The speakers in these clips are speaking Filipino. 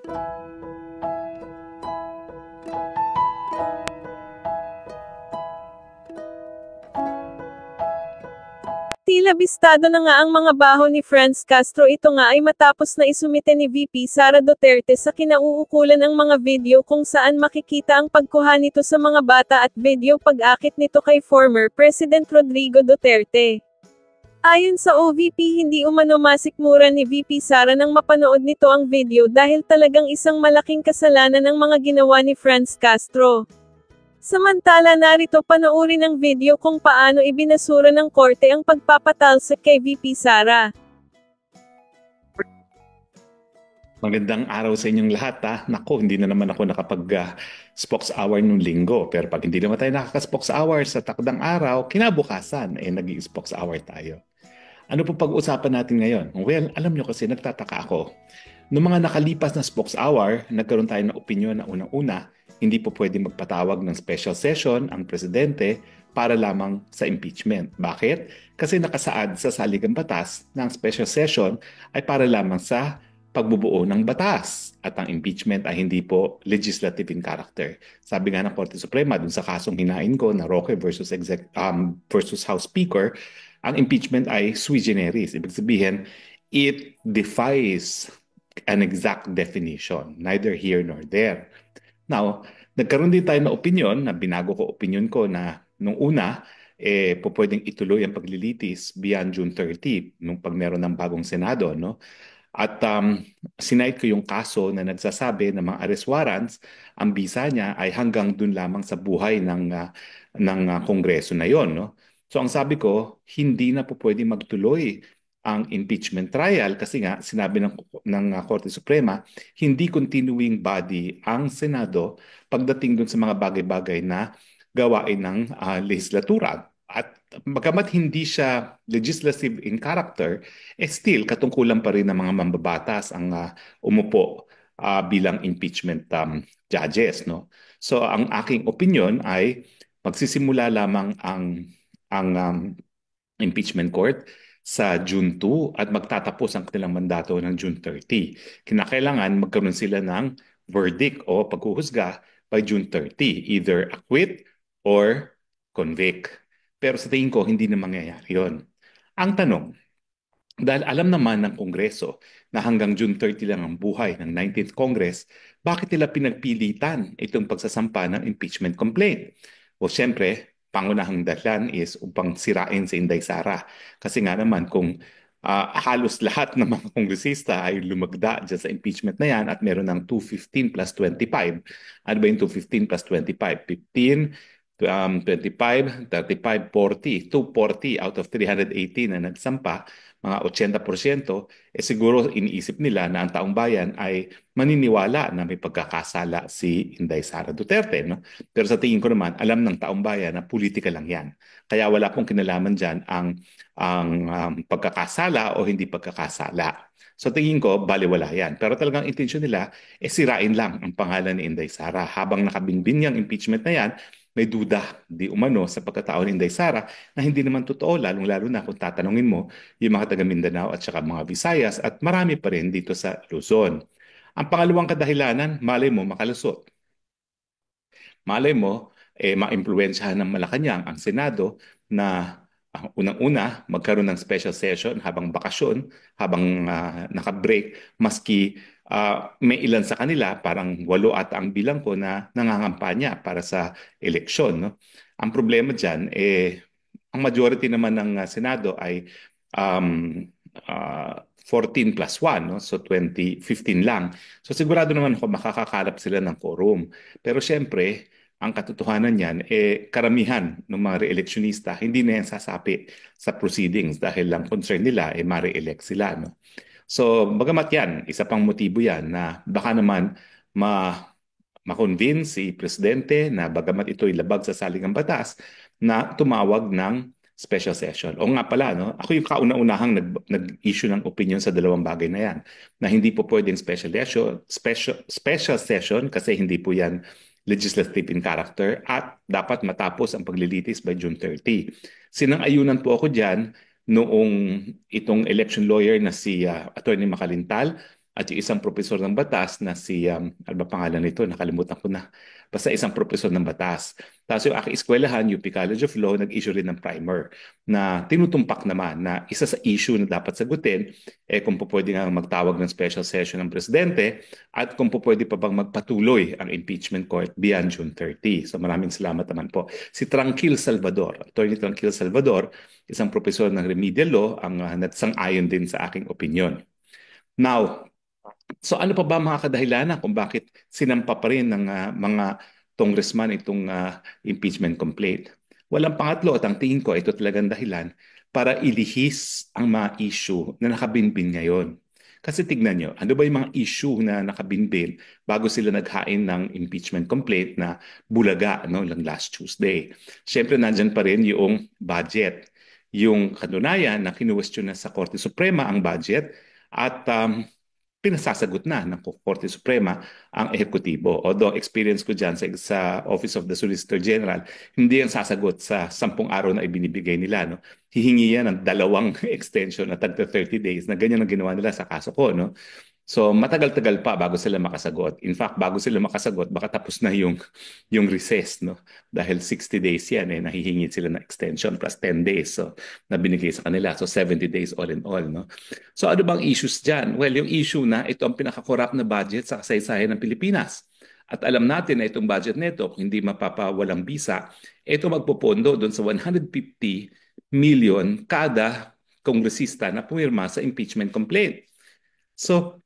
Tila bistado na nga ang mga baho ni Franz Castro. Ito nga ay matapos na isumite ni VP Sara Duterte sa kinauukulan ang mga video kung saan makikita ang pagkuha nito sa mga bata at video pag-akit nito kay former President Rodrigo Duterte. Ayon sa OVP, hindi umano masikmura ni VP Sara nang mapanood nito ang video dahil talagang isang malaking kasalanan ang mga ginawa ni Franz Castro. Samantala narito panoorin ang video kung paano ibinasura ng korte ang pagpapatalsik kay VP Sara. Magandang araw sa inyong lahat ha. Naku, hindi na naman ako nakapag-spokes hour nung linggo. Pero pag hindi naman tayo nakaka-spokes hour sa takdang araw, kinabukasan, nag-i-spokes hour tayo. Ano po pag-usapan natin ngayon? Well, alam nyo kasi nagtataka ako. Noong mga nakalipas na spokes hour, nagkaroon tayo ng opinyon na unang-una, hindi po pwede magpatawag ng special session ang presidente para lamang sa impeachment. Bakit? Kasi nakasaad sa saligang batas na ang special session ay para lamang sa pagbubuo ng batas at ang impeachment ay hindi po legislative in character. Sabi nga ng Korte Suprema dun sa kasong hinain ko na Roque versus House Speaker, ang impeachment ay sui generis. Ibig sabihin, it defies an exact definition, neither here nor there. Now, nagkaroon din tayo ng opinion, na binago ko opinion ko na nung una, po pwedeng ituloy ang paglilitis beyond June 30, nung pag meron ng bagong Senado, no? At sinayad ko yung kaso na nagsasabi na mga arrest warrants, ang bisa niya ay hanggang dun lamang sa buhay ng Kongreso na yon, no? So ang sabi ko, hindi na po pwede magtuloy ang impeachment trial kasi nga sinabi ng Korte Suprema, hindi continuing body ang Senado pagdating dun sa mga bagay-bagay na gawain ng legislatura. At bagamat hindi siya legislative in character, still katungkulan pa rin ng mga mambabatas ang umupo bilang impeachment judges, no? So ang aking opinion ay magsisimula lamang ang impeachment court sa June 2 at magtatapos ang kanilang mandato ng June 30. Kinakailangan magkaroon sila ng verdict o paghuhusga by June 30, either acquit or convict. Pero sa tingin ko, hindi na mangyayari yun. Ang tanong, dahil alam naman ng Kongreso na hanggang June 30 lang ang buhay ng 19th Congress, bakit nila pinagpilitan itong pagsasampa ng impeachment complaint? O siyempre, pangunahang dahilan is upang sirain si Inday Sara. Kasi nga naman kung halos lahat ng mga kongresista ay lumagda dyan sa impeachment na yan at meron ng 215 plus 25. Ano ba yung 215 plus 25? 15, 25, 35, 40. 240 out of 318 na nagsampa, mga 80%, siguro iniisip nila na ang taong bayan ay maniniwala na may pagkakasala si Inday Sara Duterte, no? Pero sa tingin ko naman, alam ng taong bayan na politika lang yan. Kaya wala pong kinalaman dyan ang pagkakasala o hindi pagkakasala. So tingin ko, baliwala yan. Pero talagang intensyon nila, sirain lang ang pangalan ni Inday Sara. Habang nakabinbin yung impeachment na yan, may duda di umano sa pagkatao ni Inday Sara na hindi naman totoo, lalong-lalo na kung tatanungin mo yung mga taga Mindanao at saka mga Visayas at marami pa rin dito sa Luzon. Ang pangalawang kadahilanan, malay mo makalusot. Malay mo, ma-impluwensyahan ng Malacanang ang Senado na unang-una magkaroon ng special session habang bakasyon, habang naka-break, maski may ilan sa kanila, parang 8 at ang bilang ko na nangangampanya para sa eleksyon, no? Ang problema dyan, ang majority naman ng Senado ay 14 plus 1, no? So 15 lang. So sigurado naman ako makakakalap sila ng quorum. Pero syempre, ang katotohanan niyan, karamihan ng mga re-electionista, hindi na yan sasapi sa proceedings dahil lang concern nila, ma-re-elect sila, no? So, bagamat yan, isa pang motibo yan na baka naman ma-convince si Presidente na bagamat ito'y labag sa saligang batas na tumawag ng special session. O nga pala, no? Ako yung kauna-unahang nag-issue ng opinion sa dalawang bagay na yan, na hindi po pwedeng special session kasi hindi po yan legislative in character at dapat matapos ang paglilitis by June 30. Sinang-ayunan po ako dyan noong itong election lawyer na si Attorney Macalintal at yung isang profesor ng batas na si, ano ba pangalan nito? Nakalimutan ko na. Basta isang profesor ng batas. Tapos yung aking eskwelahan, UP College of Law, nag-issue rin ng primer na tinutumpak naman na isa sa issue na dapat sagutin, kung po pwede nga magtawag ng special session ng presidente at kung po pwede pa bang magpatuloy ang impeachment court beyond June 30. So maraming salamat naman po. Si Tranquil Salvador, Attorney Tranquil Salvador, isang profesor ng remedial law, ang nagsang-ayon din sa aking opinion. Now, so ano pa ba mga kadahilanan kung bakit sinampa pa rin ng mga congressman itong impeachment complaint? Walang pangatlo at ang tingin ko ito talagang dahilan para ilihis ang mga issue na nakabinbin ngayon. Kasi tignan nyo, ano ba yung mga issue na nakabinbin bago sila naghain ng impeachment complaint na bulaga lang last Tuesday? Siyempre, nandyan pa rin yung budget. Yung katunayan na kinuwestiyon na sa Korte Suprema ang budget at pinasasagot na ng Korte Suprema ang ehekutibo. Although experience ko dyan sa Office of the Solicitor General, hindi yan sasagot sa 10 araw na ibinibigay nila. No? Hihingi yan ng 2 extension na tagta 30 days na ganyan ang ginawa nila sa kaso ko. No? So matagal-tagal pa bago sila makasagot. In fact, bago sila makasagot, baka tapos na yung recess. No? Dahil 60 days yan, nahihingi sila ng extension plus 10 days na binigay sa kanila. So 70 days all in all. No? So ano bang issues dyan? Well, yung issue na ito ang pinakakorap na budget sa kasaysayan ng Pilipinas. At alam natin na itong budget nito, kung hindi mapapawalang bisa, ito magpupondo doon sa 150 million kada kongresista na pumirma sa impeachment complaint. So,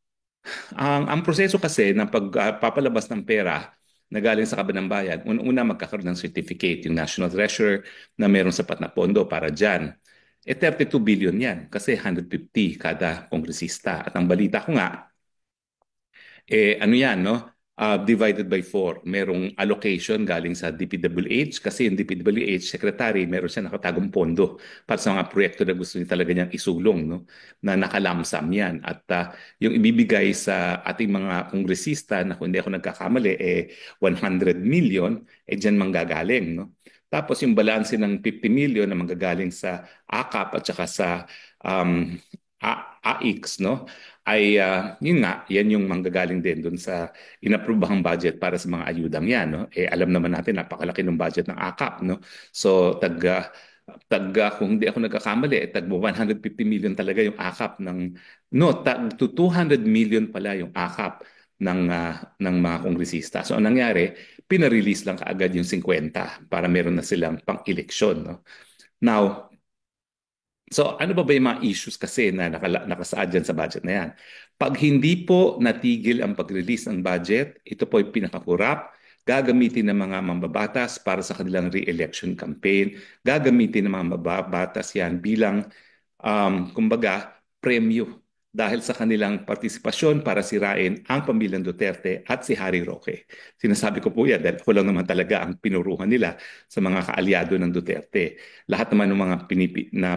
ang proseso kasi ng pagpapalabas ng pera na galing sa kaban ng bayan, una magkakaroon ng certificate, yung National Treasurer na mayroong sapat na pondo para dyan. 32 billion yan kasi 150 kada kongresista. At ang balita ko nga, ano yan, no? Divided by 4. Merong allocation galing sa DPWH kasi yung DPWH secretary, meron siya nakatagong pondo para sa mga proyekto na gusto niya talaga niyang isulong, no? Na nakalamsam yan. At yung ibibigay sa ating mga kongresista na kung hindi ako nagkakamali, 100 million, dyan manggagaling, no? Tapos yung balanse ng 50 million na manggagaling sa AKAP at saka sa AIX, no? Ay yun nga, yan yung manggagaling din doon sa inaprubahang budget para sa mga ayudang yan, no? Alam naman natin napakalaki ng budget ng AKAP, no? So kung hindi ako nagkakamali, tag 150 million talaga yung AKAP tag to 200 million pala yung AKAP ng mga kongresista. So ang nangyari, pinarelease lang kaagad yung 50 para meron na silang pang-eleksyon, no? Now, so ano ba yung mga issues kasi na nakasaad dyan sa budget na yan? Pag hindi po natigil ang pag-release ng budget, ito po yung pinakakurap, gagamitin ng mga mambabatas para sa kanilang re-election campaign, gagamitin ng mga mambabatas yan bilang, kumbaga, premyo dahil sa kanilang partisipasyon para sirain ang pamilyang Duterte at si Harry Roque. Sinasabi ko po yan dahil ako lang naman talaga ang pinuruhan nila sa mga kaalyado ng Duterte. Lahat naman ng mga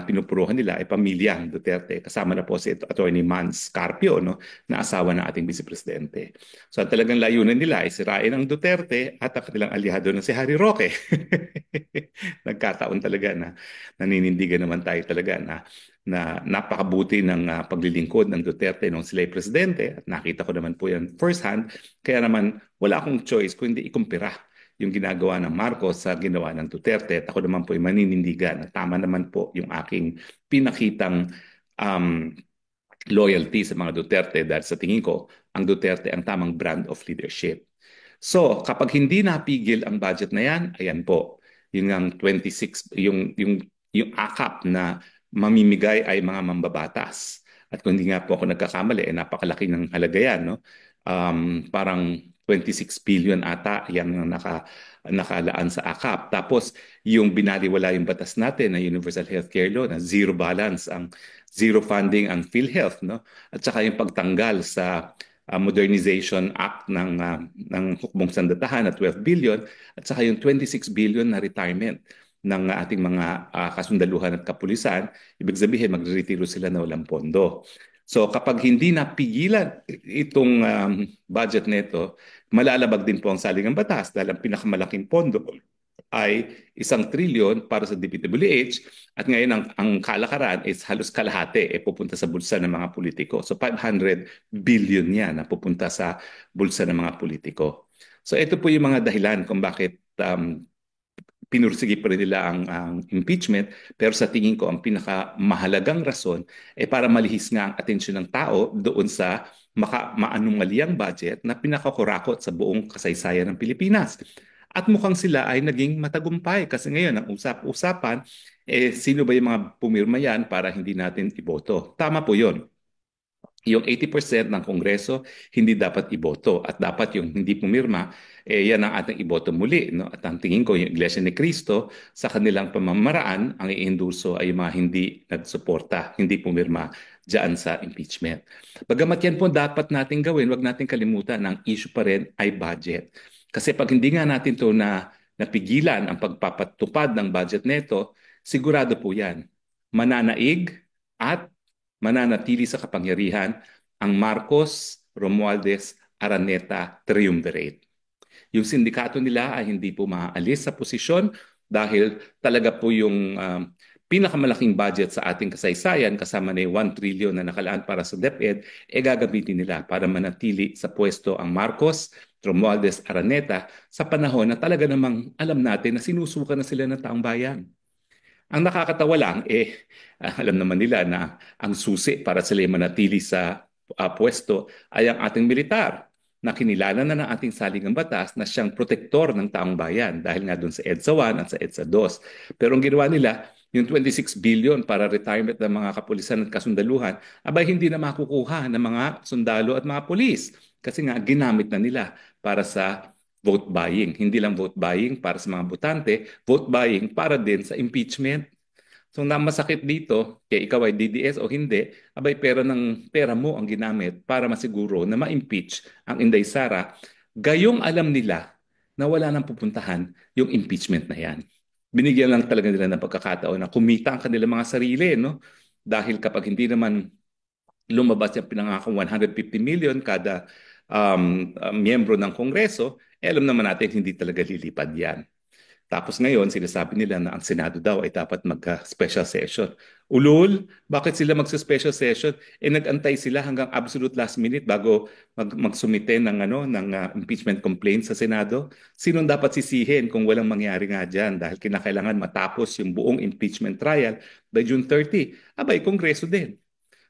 pinupuruhan nila ay pamilyang Duterte. Kasama na po si Attorney Mans Carpio, no, na asawa ng ating Vice Presidente. So talagang layunan nila ay sirain ang Duterte at ang kanilang alyado na si Harry Roque. Nagkataon talaga na naninindigan naman tayo talaga na napakabuti ng paglilingkod ng Duterte nung sila'y presidente at nakita ko naman po yan first hand. Kaya naman wala akong choice kung hindi ikumpira yung ginagawa ng Marcos sa ginawa ng Duterte. At ako naman po ay maninindigan at tama naman po yung aking pinakitang loyalty sa mga Duterte dahil sa tingin ko ang Duterte ang tamang brand of leadership. So kapag hindi napigil ang budget na yan, ayan po, yung 26, yung AKAP na mamimigay ay mga mambabatas. At kung hindi nga po ako nagkakamali, napakalaki ng halaga yan, no? Parang 26 billion ata yan ang nakalaan sa AKAP. Tapos yung binaliwala yung batas natin na Universal Healthcare Law na zero balance, zero funding ang PhilHealth, no? At saka yung pagtanggal sa Modernization Act ng Hukbong Sandatahan na 12 billion at saka yung 26 billion na retirement ng ating mga kasundaluhan at kapulisan, ibig sabihin magre-retiro sila na walang pondo. So kapag hindi napigilan itong budget nito, malalabag din po ang salingang batas dahil ang pinakamalaking pondo ay 1 trilyon para sa DPWH at ngayon ang kalakaran is halos kalahati pupunta sa bulsa ng mga politiko. So 500 billion yan na pupunta sa bulsa ng mga politiko. So ito po yung mga dahilan kung bakit pinursige pa rin nila ang impeachment. Pero sa tingin ko, ang pinakamahalagang rason para malihis nga ang atensyon ng tao doon sa maanumalyang budget na pinakakurakot sa buong kasaysayan ng Pilipinas. At mukhang sila ay naging matagumpay kasi ngayon ang usap-usapan, sino ba yung mga pumirma yan para hindi natin iboto? Tama po yun. Yung 80% ng Kongreso hindi dapat iboto at dapat yung hindi pumirma, yan ang ating iboto muli. No? At ang tingin ko, yung Iglesia ni Cristo, sa kanilang pamamaraan, ang iendurso ay yung mga hindi nagsuporta, hindi pumirma dyan sa impeachment. Bagamat yan po dapat natin gawin, wag natin kalimutan, ang issue pa rin ay budget. Kasi pag hindi nga natin to napigilan ang pagpapatupad ng budget neto, sigurado po yan, mananaig at mananatili sa kapangyarihan ang Marcos, Romualdez, Araneta triumvirate. Yung sindikato nila ay hindi po maaalis sa posisyon dahil talaga po yung pinakamalaking budget sa ating kasaysayan kasama na yung 1 trillion na nakalaan para sa DepEd, gagamitin nila para manatili sa pwesto ang Marcos, Romualdez, Araneta sa panahon na talaga namang alam natin na sinusuka na sila ng taong bayan. Ang nakakatawa lang, alam naman nila na ang susi para sila manatili sa pwesto ay ang ating militar na kinilala na ng ating saligang batas na siyang protektor ng taong bayan dahil nga doon sa EDSA 1 at sa EDSA 2. Pero ang ginawa nila, yung 26 billion para retirement ng mga kapulisan at kasundaluhan, abay hindi na makukuha ng mga sundalo at mga pulis kasi nga ginamit na nila para sa vote buying. Hindi lang vote buying para sa mga botante, vote buying para din sa impeachment. So na masakit dito, kaya ikaw ay DDS o hindi, abay pera mo ang ginamit para masiguro na ma-impeach ang Inday Sara. Gayong alam nila na wala nang pupuntahan yung impeachment na yan. Binigyan lang talaga nila ng pagkakataon na kumita ang kanilang mga sarili, no? Dahil kapag hindi naman lumabas yung pinangakong 150 million kada miyembro ng Kongreso, alam naman natin hindi talaga lilipad yan. Tapos ngayon, sinasabi nila na ang Senado daw ay dapat magka-special session. Ulul, bakit sila magsa-special session? Nag-antay sila hanggang absolute last minute bago magsumite ng impeachment complaint sa Senado. Sinong dapat sisihin kung walang mangyari nga dyan? Dahil kinakailangan matapos yung buong impeachment trial by June 30. Abay, Kongreso din.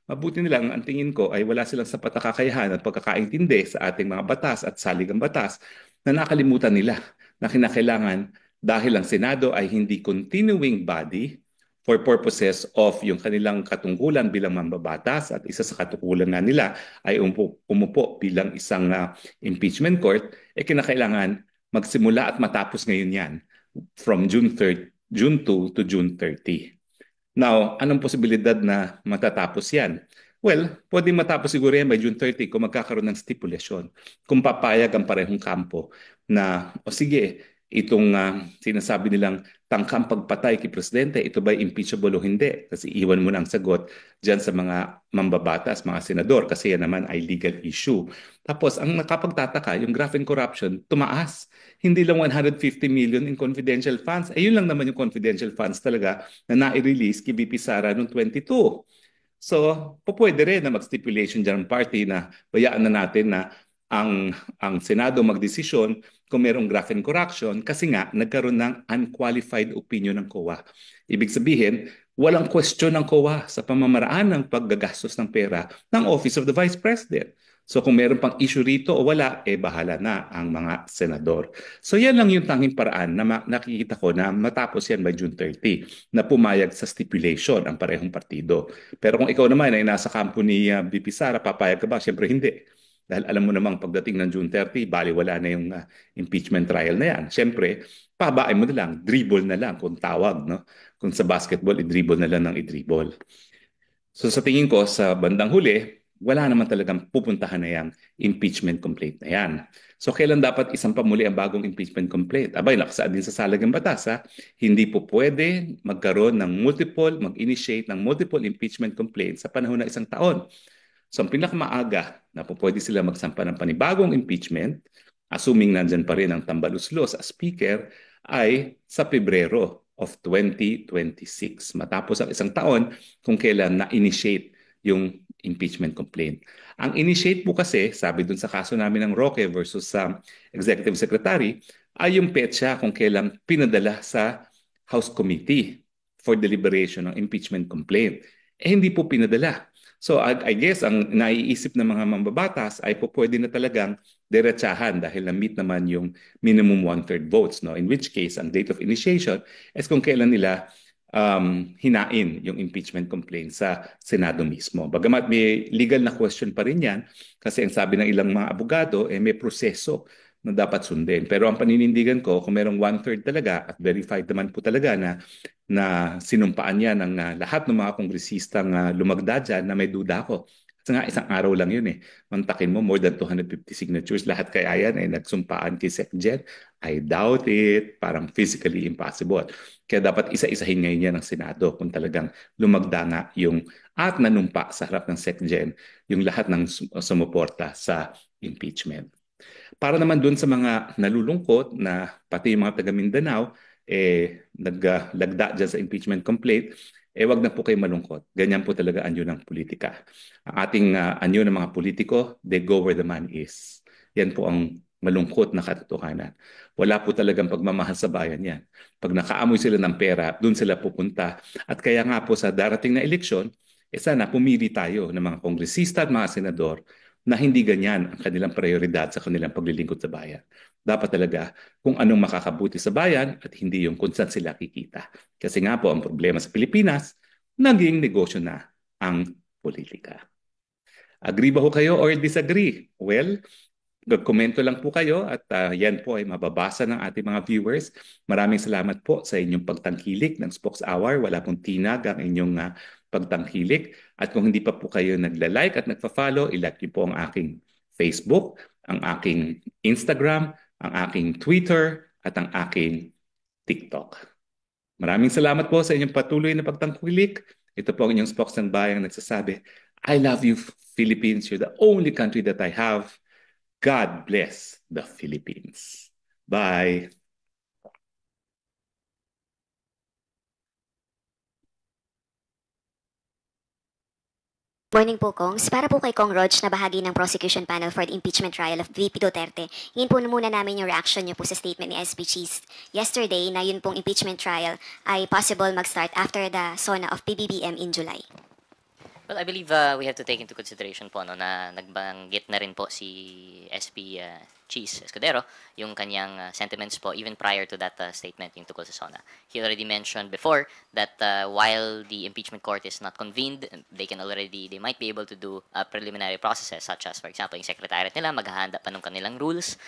Mabuti nilang ang tingin ko ay wala silang sapat na kakayahan at pagkakaintindi sa ating mga batas at saligang batas na nakalimutan nila na kinakailangan dahil ang Senado ay hindi continuing body for purposes of yung kanilang katungkulan bilang mambabatas at isa sa katungkulan nga nila ay umupo bilang isang impeachment court, kinakailangan magsimula at matapos ngayon yan from June 2 to June 30. Now, anong posibilidad na matatapos yan? Well, pwede matapos siguro yan by June 30 kung magkakaroon ng stipulation. Kung papayag ang parehong kampo na, o sige, itong sinasabi nilang tangkang pagpatay kay Presidente, ito ba impeachable o hindi? Kasi iwan mo na ang sagot dyan sa mga mambabatas, mga senador, kasi yan naman ay legal issue. Tapos, ang nakapagtataka, yung graft and corruption, tumaas. Hindi lang 150 million in confidential funds. Ayun lang naman yung confidential funds talaga na nai-release kay BP Sara noong 22. So, pwede rin na mag-stipulation dyan ng party na bayaan na natin na ang Senado magdesisyon kung merong graft and corruption kasi nga nagkaroon ng unqualified opinion ng COA. Ibig sabihin, walang question ng COA sa pamamaraan ng paggagastos ng pera ng Office of the Vice President. So kung meron pang issue rito o wala, bahala na ang mga senador. So yan lang yung tanging paraan na nakikita ko na matapos yan by June 30 na pumayag sa stipulation ang parehong partido. Pero kung ikaw naman ay nasa kampo ni BP Sara, papayag ka ba? Siyempre hindi. Dahil alam mo namang pagdating ng June 30, baliwala na yung impeachment trial na yan. Siyempre, pabain mo na lang, dribble na lang kung tawag. No? Kung sa basketball, i-dribble na lang ng i-dribble. So sa tingin ko, sa bandang huli, wala naman talagang pupuntahan na yung impeachment complaint na yan. So kailan dapat isampa muli ang bagong impeachment complaint? Abay, nakasaad din sa salagang batas. Hindi po pwede magkaroon ng mag-initiate ng multiple impeachment complaints sa panahon ng isang taon. So ang pinakamaaga na po pwede sila magsampa ng panibagong impeachment, assuming nandyan pa rin ang Tambaluslos as speaker, ay sa Pebrero of 2026, matapos ang isang taon kung kailan na-initiate yung impeachment complaint. Ang initiate po kasi, sabi dun sa kaso namin ng Roque versus sa Executive Secretary, ay yung petsa kung kailan pinadala sa House Committee for deliberation ng impeachment complaint. Hindi po pinadala. So I guess ang naiisip ng mga mambabatas ay po pwede na talagang diretsahan dahil na-meet naman yung minimum one-third votes. No? In which case, ang date of initiation is kung kailan nila hinain yung impeachment complaint sa Senado mismo. Bagamat may legal na question pa rin yan kasi ang sabi ng ilang mga abogado, may proseso na dapat sundin. Pero ang paninindigan ko, kung merong one-third talaga at verified naman po talaga na sinumpaan niya ng lahat ng mga kongresistang lumagda dyan na may duda ko. Kasi nga isang araw lang yun eh. Mantakin mo, more than 250 signatures. Lahat kaya yan ay nagsumpaan kay SecGen. I doubt it. Parang physically impossible. Kaya dapat isa-isahin ngayon yan ng Senado kung talagang lumagda nga yung at nanumpa sa harap ng SecGen yung lahat ng sumuporta sa impeachment. Para naman dun sa mga nalulungkot na pati yung mga taga Mindanao, naglagda dyan sa impeachment complaint, wag na po kayo malungkot. Ganyan po talaga anyo ng politika. Ang ating anyo ng mga politiko, they go where the man is. Yan po ang malungkot na katotohanan. Wala po talagang pagmamahal sa bayan yan. Pag nakaamoy sila ng pera, dun sila pupunta. At kaya nga po sa darating na eleksyon, sana pumili tayo ng mga kongresista at mga senador na hindi ganyan ang kanilang prioridad sa kanilang paglilingkod sa bayan. Dapat talaga kung anong makakabuti sa bayan at hindi yung kung saan sila kikita. Kasi nga po ang problema sa Pilipinas, naging negosyo na ang politika. Agree ba ho kayo or disagree? Well, komento lang po kayo at yan po ay mababasa ng ating mga viewers. Maraming salamat po sa inyong pagtangkilik ng Spokes Hour. Wala pong tinag ang inyong pagtangkilik. At kung hindi pa po kayo nagla-like at nagpa-follow, ilike niyo po ang aking Facebook, ang aking Instagram, ang aking Twitter, at ang aking TikTok. Maraming salamat po sa inyong patuloy na pagtangkilik. Ito po ang inyong Spokes ng Bayang nagsasabi, I love you, Philippines. You're the only country that I have. God bless the Philippines. Bye. Morning po, Kongs. Para po kay Kong Rog na bahagi ng prosecution panel for the impeachment trial of VP Duterte, hingin po muna namin yung reaction niyo po sa statement ni SP Cheese yesterday na yun pong impeachment trial ay possible mag-start after the SONA of PBBM in July. Well, I believe we have to take into consideration po na nagbanggit na rin po si SP Cheese Escudero yung kanyang sentiments po even prior to that statement yung tungkol sa SONA. He already mentioned before that while the impeachment court is not convened, they might be able to do preliminary processes such as, for example, yung secretariat nila maghahanda pa ng kanilang rules.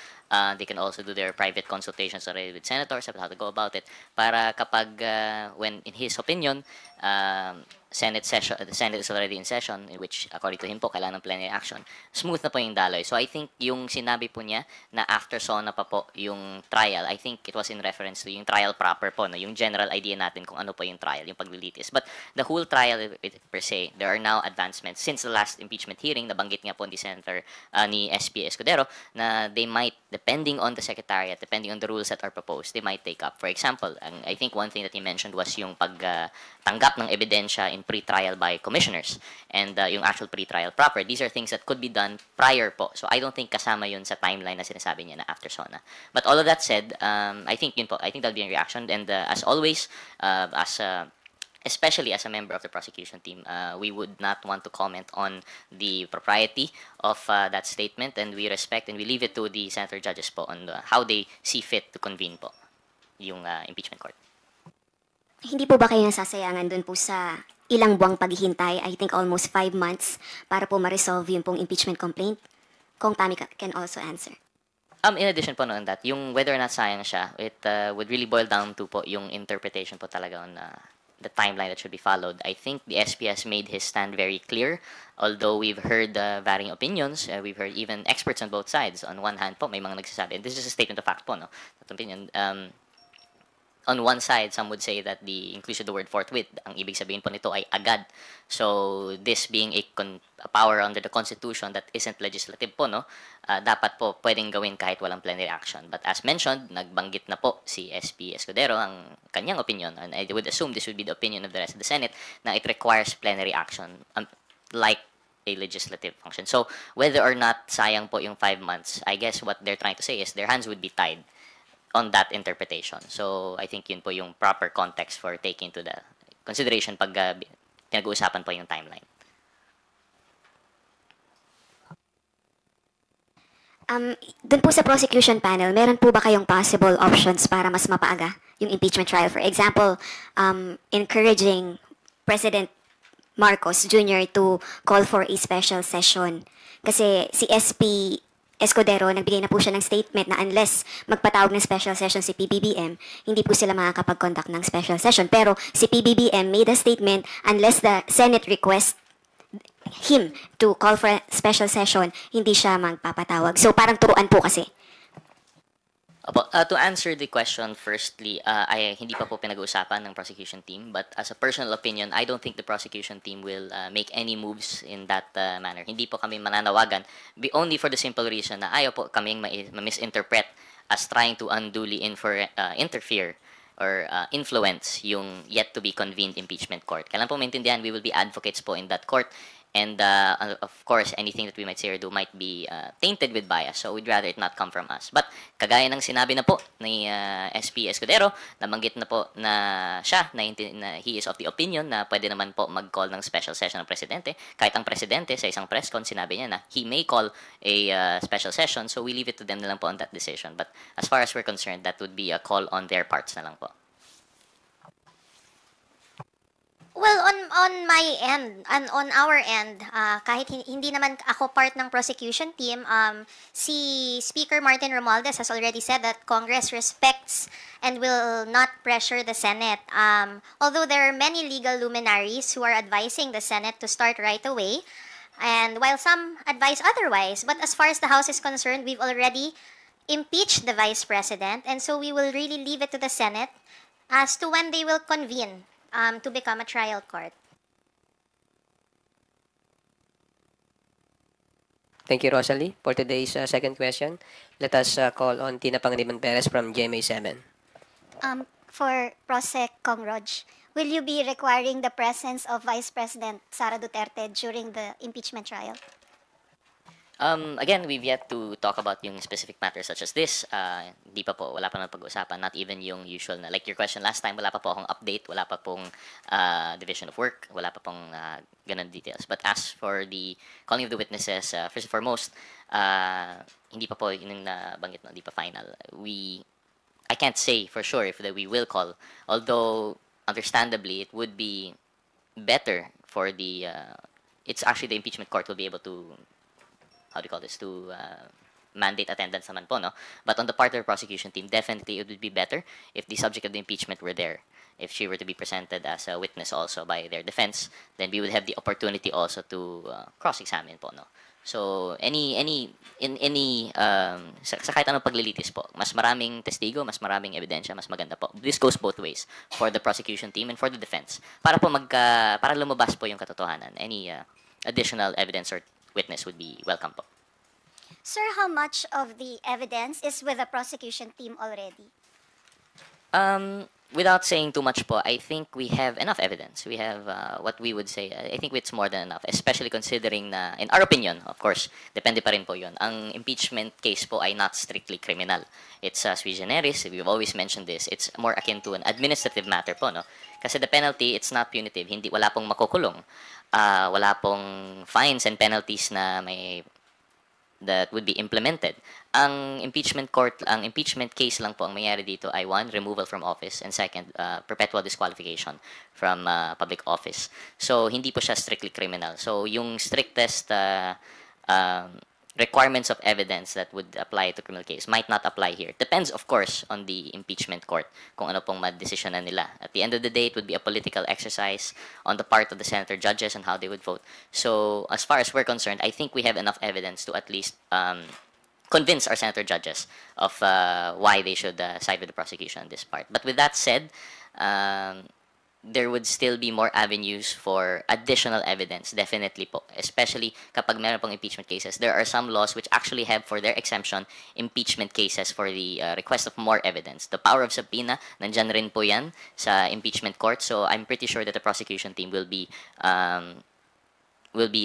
They can also do their private consultations already with senators about how to go about it para kapag when in his opinion the Senate is already in session, in which, according to him po, kailangan ng plenary action, smooth na po yung daloy. So, I think yung sinabi po niya na after SONA pa po yung trial, I think it was in reference to yung trial proper po, no? Yung general idea natin kung ano po yung trial, yung paglilitis. But the whole trial per se, there are now advancements. Since the last impeachment hearing, nabanggit nga po ni Senator ni SP Escudero na they might, depending on the Secretariat, depending on the rules that are proposed, they might take up. For example, I think one thing that he mentioned was yung pagtanggap ng ebidensya in pre-trial by commissioners and yung actual pre-trial proper. These are things that could be done prior po. So I don't think kasama yun sa timeline na sinasabi niya na after SONA. But all of that said, I think yun po, I think that'll be a reaction. And as always, especially as a member of the prosecution team, we would not want to comment on the propriety of that statement, and we respect and we leave it to the senator judges po on how they see fit to convene po yung impeachment court. Hindi po ba kayo nasasayangan dun po sa ilang buwang paghihintay, I think almost 5 months, para po ma-resolve yung pong impeachment complaint? Kung Tammy can also answer. In addition po on that, yung whether or not sayang siya, it would really boil down to po yung interpretation po talaga on the timeline that should be followed. I think the SPS made his stand very clear. Although we've heard varying opinions, we've heard even experts on both sides. On one hand po, may mga nagsasabi, and this is a statement of fact po, no? That opinion, on one side, some would say that the inclusion of the word forthwith, ang ibig sabihin po nito ay agad. So, this being a power under the Constitution that isn't legislative po, no? Dapat po pwedeng gawin kahit walang plenary action. But as mentioned, nagbanggit na po si SP Escudero ang kanyang opinion, and I would assume this would be the opinion of the rest of the Senate, na it requires plenary action, like a legislative function. So, whether or not sayang po yung 5 months, I guess what they're trying to say is their hands would be tied on that interpretation. So, I think yun po yung proper context for taking into the consideration pag pinag-uusapan po yung timeline. Dun po sa prosecution panel, meron po ba kayong possible options para mas mapaaga yung impeachment trial? For example, encouraging President Marcos Jr. to call for a special session. Kasi si SP Escudero, nagbigay na po siya ng statement na unless magpatawag ng special session si PBBM, hindi po sila makakapag-conduct ng special session. Pero si PBBM made a statement, unless the Senate requests him to call for a special session, hindi siya magpapatawag. So parang turuan po kasi. To answer the question, firstly, hindi pa po pinag-uusapan ng prosecution team, but as a personal opinion, I don't think the prosecution team will make any moves in that manner. Hindi po kami mananawagan, only for the simple reason na ayaw po kaming ma-misinterpret as trying to unduly interfere or influence yung yet to be convened impeachment court. Kailan po maintindihan, we will be advocates po in that court. And of course, anything that we might say or do might be tainted with bias. So we'd rather it not come from us. But kagaya ng sinabi na po ni SP Escudero, nabanggit na po na siya, na he is of the opinion na pwede naman po mag-call ng special session ng presidente. Kahit ang presidente sa isang press con, sinabi niya na he may call a special session. So we leave it to them na lang po on that decision. But as far as we're concerned, that would be a call on their parts na lang po. Well, on my end, and on our end, kahit hindi naman ako part ng prosecution team, si Speaker Martin Romualdez has already said that Congress respects and will not pressure the Senate. Although there are many legal luminaries who are advising the Senate to start right away, and while some advise otherwise, but as far as the House is concerned, we've already impeached the Vice President, and so we will really leave it to the Senate as to when they will convene to become a trial court. Thank you, Rosalie. For today's second question, let us call on Tina Pangilinan Perez from GMA7. For Prosec Congroj, will you be requiring the presence of Vice President Sara Duterte during the impeachment trial? Again, we've yet to talk about yung specific matters such as this. Di pa po, wala pa na pag-usapan. Not even yung usual na, like your question last time, wala pa po akong update, wala pa pong division of work, wala pa pong ganun details. But as for the calling of the witnesses, first and foremost, hindi pa po yung nabanggit na, hindi pa final. I can't say for sure if that we will call, although understandably it would be better for the, it's actually the impeachment court will be able to to mandate attendance naman po, no? But on the part of the prosecution team, definitely it would be better if the subject of the impeachment were there. If she were to be presented as a witness also by their defense, then we would have the opportunity also to cross-examine po, no? So, sa kahit anong paglilitis po, mas maraming testigo, mas maraming ebidensya, mas maganda po. This goes both ways for the prosecution team and for the defense. Para po para lumabas po yung katotohanan. Any additional evidence or witness would be welcome po. Sir, how much of the evidence is with the prosecution team already? Without saying too much po, I think we have enough evidence. We have what we would say, I think it's more than enough, especially considering na, in our opinion, of course, depende pa rin po yun. Ang impeachment case po ay not strictly criminal. It's sui generis, we've always mentioned this, it's more akin to an administrative matter po, no? Kasi the penalty, it's not punitive, wala pong makukulong. Wala pong fines and penalties na that would be implemented. Ang impeachment case lang po ang mangyari dito ay one, removal from office, and second, perpetual disqualification from public office. So, hindi po siya strictly criminal. So, yung strictest requirements of evidence that would apply to criminal case might not apply here. Depends, of course, on the impeachment court kung ano pong madesisyonan nila. At the end of the day, it would be a political exercise on the part of the senator judges and how they would vote. So, as far as we're concerned, I think we have enough evidence to at least convince our senator judges of why they should side with the prosecution on this part. But with that said, there would still be more avenues for additional evidence, definitely po. Especially kapag meron pong impeachment cases. There are some laws which actually have for their exemption impeachment cases for the request of more evidence. The power of subpoena, nandyan rin po yan sa impeachment court. So I'm pretty sure that the prosecution team will be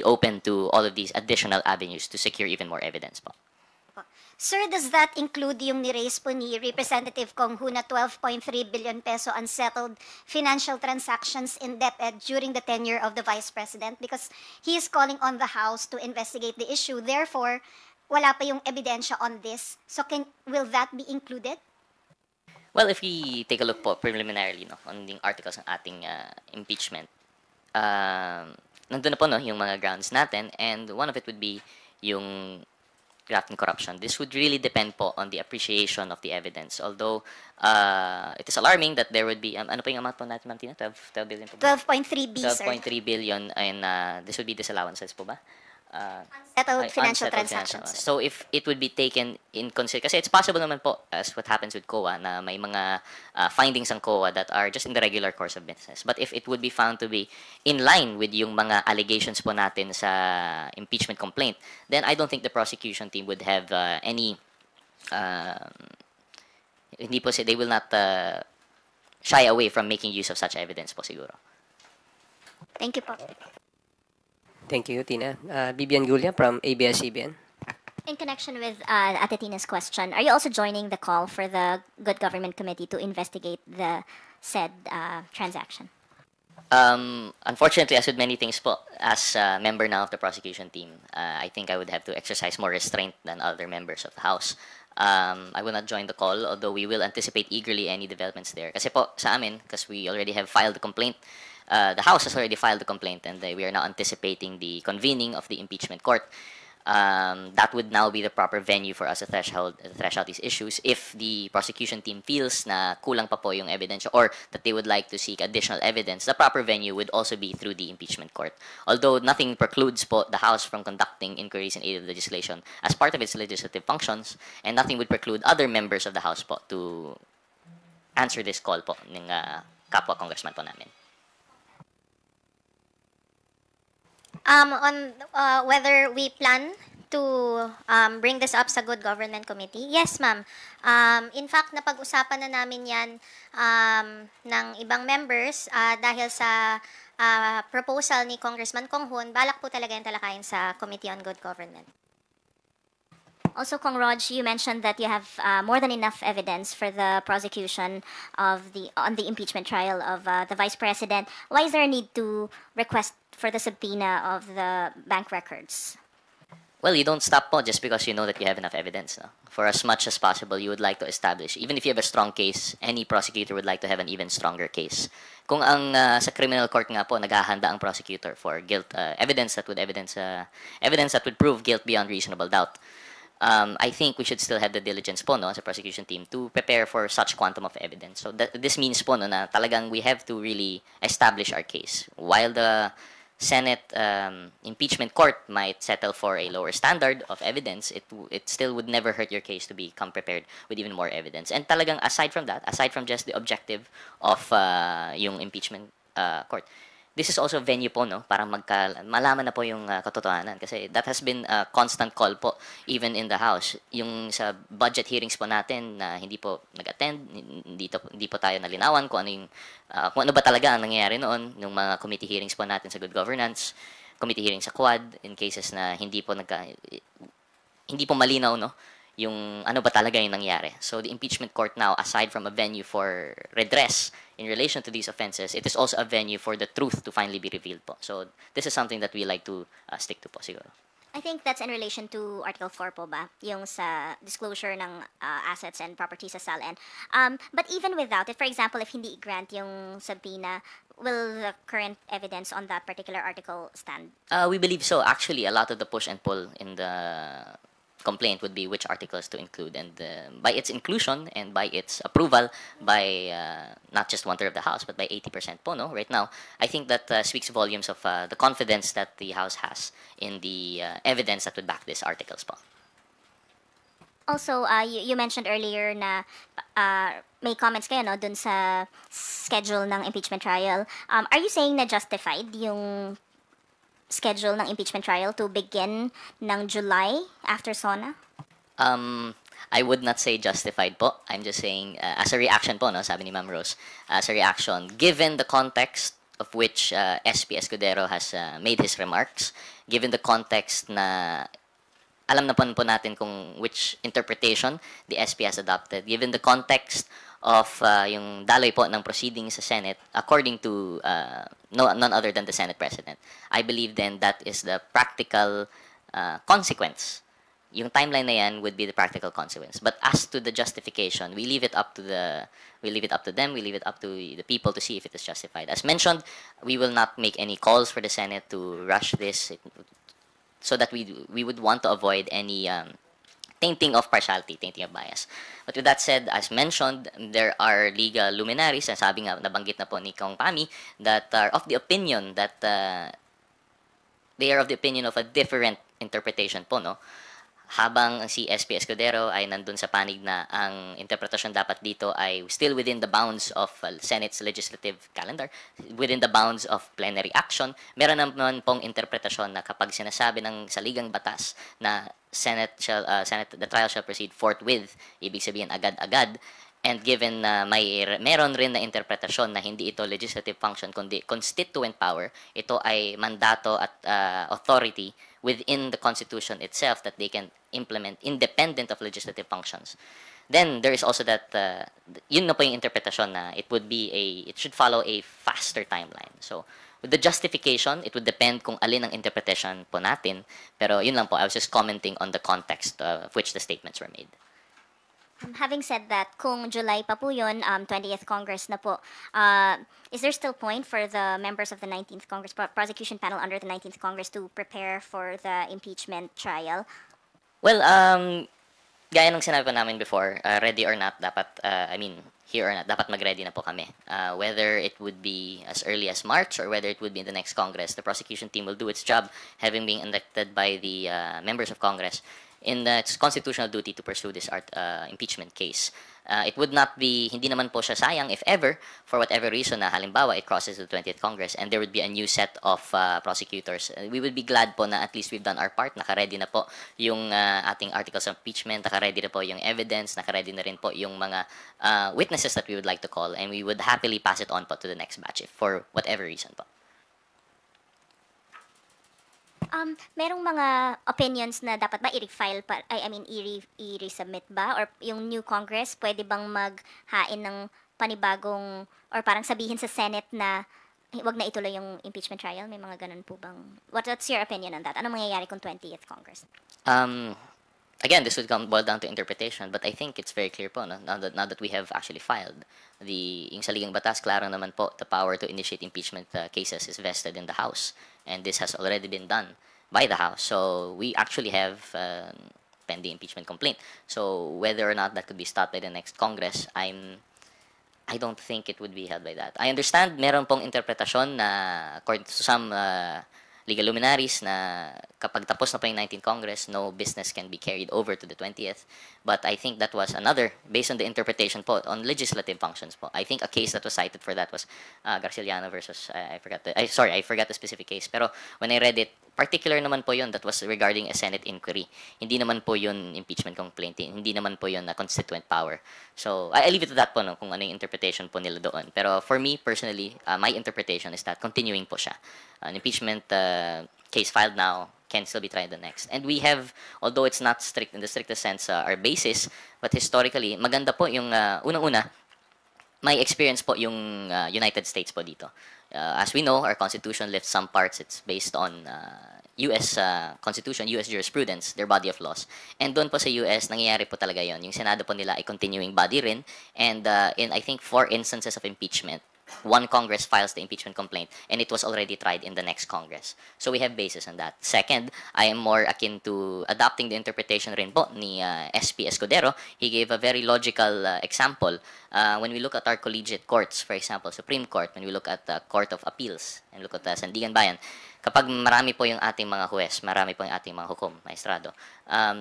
open to all of these additional avenues to secure even more evidence po. Sir, does that include yung ni-raise po ni Representative Kong Hu na 12.3 billion peso unsettled financial transactions in DepEd during the tenure of the Vice President? Because he is calling on the House to investigate the issue. Therefore, wala pa yung ebidensya on this. So will that be included? Well, if we take a look po preliminarily on the articles ng ating impeachment, nandun na po yung mga grounds natin, and one of it would be yung graft and corruption. This would really depend po on the appreciation of the evidence. Although, it is alarming that there would be, ano po yung amount po natin, Ma'am Tina? 12 billion po ba? 12.3 B, sir. 12.3 billion, and this would be disallowances po ba? Unsettled financial transactions. So if it would be taken in consideration, kasi it's possible naman po, as what happens with COA, na may mga findings ng COA that are just in the regular course of business. But if it would be found to be in line with yung mga allegations po natin sa impeachment complaint, then I don't think the prosecution team would have any, hindi po, they will not shy away from making use of such evidence po siguro. Thank you po. Thank you, Tina. Bibian Gulia from ABS-CBN. In connection with Ate Tina's question, are you also joining the call for the Good Government Committee to investigate the said transaction? Unfortunately, as with many things po, as a member now of the prosecution team, I think I would have to exercise more restraint than other members of the House. I will not join the call, although we will anticipate eagerly any developments there. Kasi po, sa amin, because we already have filed the complaint, the House has already filed the complaint, and we are now anticipating the convening of the impeachment court. That would now be the proper venue for us to thresh out these issues. If the prosecution team feels na kulang pa po yung evidence or that they would like to seek additional evidence, the proper venue would also be through the impeachment court. Although nothing precludes po the House from conducting inquiries in aid of legislation as part of its legislative functions, and nothing would preclude other members of the House po to answer this call po ng kapwa congressman po namin. On whether we plan to bring this up sa Good Government Committee? Yes, ma'am. In fact, napag-usapan na namin yan ng ibang members dahil sa proposal ni Congressman Kong Hun, balak po talaga yung talakayin sa Committee on Good Government. Also, Kong Rog, you mentioned that you have more than enough evidence for the prosecution on the impeachment trial of the Vice President. Why is there a need to request for the subpoena of the bank records? Well, you don't stop po just because you know that you have enough evidence. No? For as much as possible, you would like to establish. Even if you have a strong case, any prosecutor would like to have an even stronger case. Kung ang sa criminal court nga po, naghahanda ang prosecutor for guilt, evidence that would prove guilt beyond reasonable doubt. I think we should still have the diligence po, no, as a prosecution team to prepare for such quantum of evidence. So this means po, no, na talagang we have to really establish our case. While the Senate impeachment court might settle for a lower standard of evidence, it still would never hurt your case to become prepared with even more evidence. And talagang aside from that, aside from just the objective of yung impeachment court, this is also a venue po, no, para malaman na po yung katotohanan. Kasi that has been a constant call po, even in the House. Yung sa budget hearings po natin na hindi po nag-attend, hindi po tayo nalinawan kung ano ba talaga ang nangyayari noon, yung mga committee hearings po natin sa Good Governance, committee hearings sa Quad, in cases na hindi po malinaw, no, yung ano ba talaga yung nangyari. So the impeachment court now, aside from a venue for redress in relation to these offenses, it is also a venue for the truth to finally be revealed po. So this is something that we like to stick to po siguro. I think that's in relation to Article 4 po ba? Yung sa disclosure ng assets and properties sa SALN. But even without it, for example, if hindi grant yung subpoena, will the current evidence on that particular article stand? We believe so. Actually, a lot of the push and pull in the complaint would be which articles to include, and by its inclusion and by its approval by not just 1/3 of the House but by 80% po, no, right now, I think that speaks volumes of the confidence that the House has in the evidence that would back these articles po. Also, you mentioned earlier na may comments kayo no dun sa schedule ng impeachment trial. Are you saying na justified yung schedule ng impeachment trial to begin ng July after SONA? I would not say justified po. I'm just saying, as a reaction po, no, sabi ni Ma'am Rose, as a reaction, given the context of which SP Escudero has made his remarks, given the context na alam na po natin kung which interpretation the SP has adopted, given the context of yung daloy po ng proceedings sa Senate, according to none other than the Senate President, I believe then that is the practical consequence. Yung timeline na yan would be the practical consequence. But as to the justification, we leave it up to them, we leave it up to the people to see if it is justified. As mentioned, we will not make any calls for the Senate to rush this, so that we would want to avoid any tainting of partiality, tainting of bias. But with that said, as mentioned, there are legal luminaries, and sabi nga, nabanggit na po ni Kong Pami, that are of the opinion that they are of the opinion of a different interpretation po, no? Habang si SP Escudero ay nandun sa panig na ang interpretasyon dapat dito ay still within the bounds of Senate's legislative calendar, within the bounds of plenary action, meron naman pong interpretasyon na kapag sinasabi ng saligang batas na the trial shall proceed forthwith, ibig sabihin agad-agad, and given na meron rin na interpretasyon na hindi ito legislative function kundi constituent power, ito ay mandato at authority within the Constitution itself that they can implement independent of legislative functions. Then there is also that yun na po yung interpretasyon na it should follow a faster timeline. So with the justification, it would depend kung alin ang interpretation po natin, pero yun lang po, I was just commenting on the context of which the statements were made. Having said that, kung July pa po yun, 20th Congress na po, is there still point for the members of the 19th Congress, prosecution panel under the 19th Congress to prepare for the impeachment trial? Well, gaya ng sinabi ko namin before, ready or not, dapat, here or not, dapat mag-ready na po kami. Whether it would be as early as March or whether it would be in the next Congress, the prosecution team will do its job, having been elected by the members of Congress in its constitutional duty to pursue this impeachment case. It would not be, hindi naman po siya sayang if ever, for whatever reason na halimbawa it crosses the 20th Congress and there would be a new set of prosecutors. We would be glad po na at least we've done our part, naka-ready na po yung ating articles of impeachment, naka-ready na po yung evidence, naka-ready na rin po yung mga witnesses that we would like to call, and we would happily pass it on po to the next batch if for whatever reason po. Merong mga opinions na dapat ba i-refile pa, i-resubmit ba? Or yung new Congress, pwede bang maghain ng panibagong, or parang sabihin sa Senate na wag na ituloy yung impeachment trial? May mga ganun po bang? What's your opinion on that? Anong mangyayari kung 20th Congress? Again, this would boil down to interpretation, but I think it's very clear po, no? now that we have actually filed yung saligang batas, klaro naman po, the power to initiate impeachment cases is vested in the House, and this has already been done by the House. So we actually have pending impeachment complaint. So whether or not that could be stopped by the next Congress, I don't think it would be held by that. I understand meron pong interpretasyon na according to some legal luminaries na kapag tapos na po yung 19th Congress, no business can be carried over to the 20th. But I think that was another, based on the interpretation po, on legislative functions po. I think a case that was cited for that was Garciliano versus, I forgot the specific case. Pero when I read it, particular naman po yun, that was regarding a Senate inquiry. Hindi naman po yun impeachment complaint, hindi naman po yun na constituent power. So, I leave it to that po, no, kung ano yung interpretation po nila doon. Pero for me, personally, my interpretation is that continuing po siya. An impeachment case filed now can still be tried the next. And we have, although it's not strict in the strictest sense, our basis, but historically, maganda po yung unang-una, may experience po yung United States po dito. As we know, our Constitution lifts some parts. It's based on U.S. Constitution, U.S. jurisprudence, their body of laws. And doon po sa U.S., nangyayari po talaga yon. Yung Senado po nila ay continuing body rin. And in, I think, 4 instances of impeachment, one Congress files the impeachment complaint, and it was already tried in the next Congress. So we have basis on that. Second, I am more akin to adopting the interpretation rin po ni SP Escudero. He gave a very logical example. When we look at our collegiate courts, for example, Supreme Court, when we look at the Court of Appeals, and look at Sandigan Bayan, kapag marami po yung ating mga huwes, marami po yung ating mga hukom, maestrado,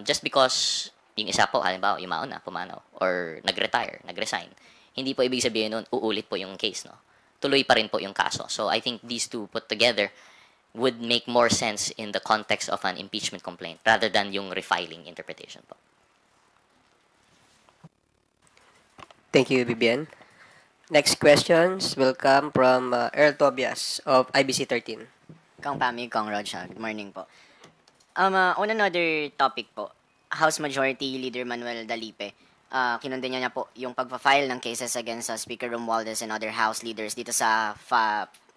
just because yung isa po, halimbawa, yumaon na, pumanaw, or nag-retire, nag-resign, hindi po ibig sabihin nun, uulit po yung case, no? Tuloy pa rin po yung kaso. So, I think these two put together would make more sense in the context of an impeachment complaint rather than yung refiling interpretation po. Thank you, Bibian. Next questions will come from Earl Tobias of IBC 13. Kong Pami, Kong Rod siya. Good morning po. On another topic po, House Majority Leader Manuel Dalipe, kinondenya niya po yung pagpa-file ng cases against Speaker Romualdez and other House leaders dito sa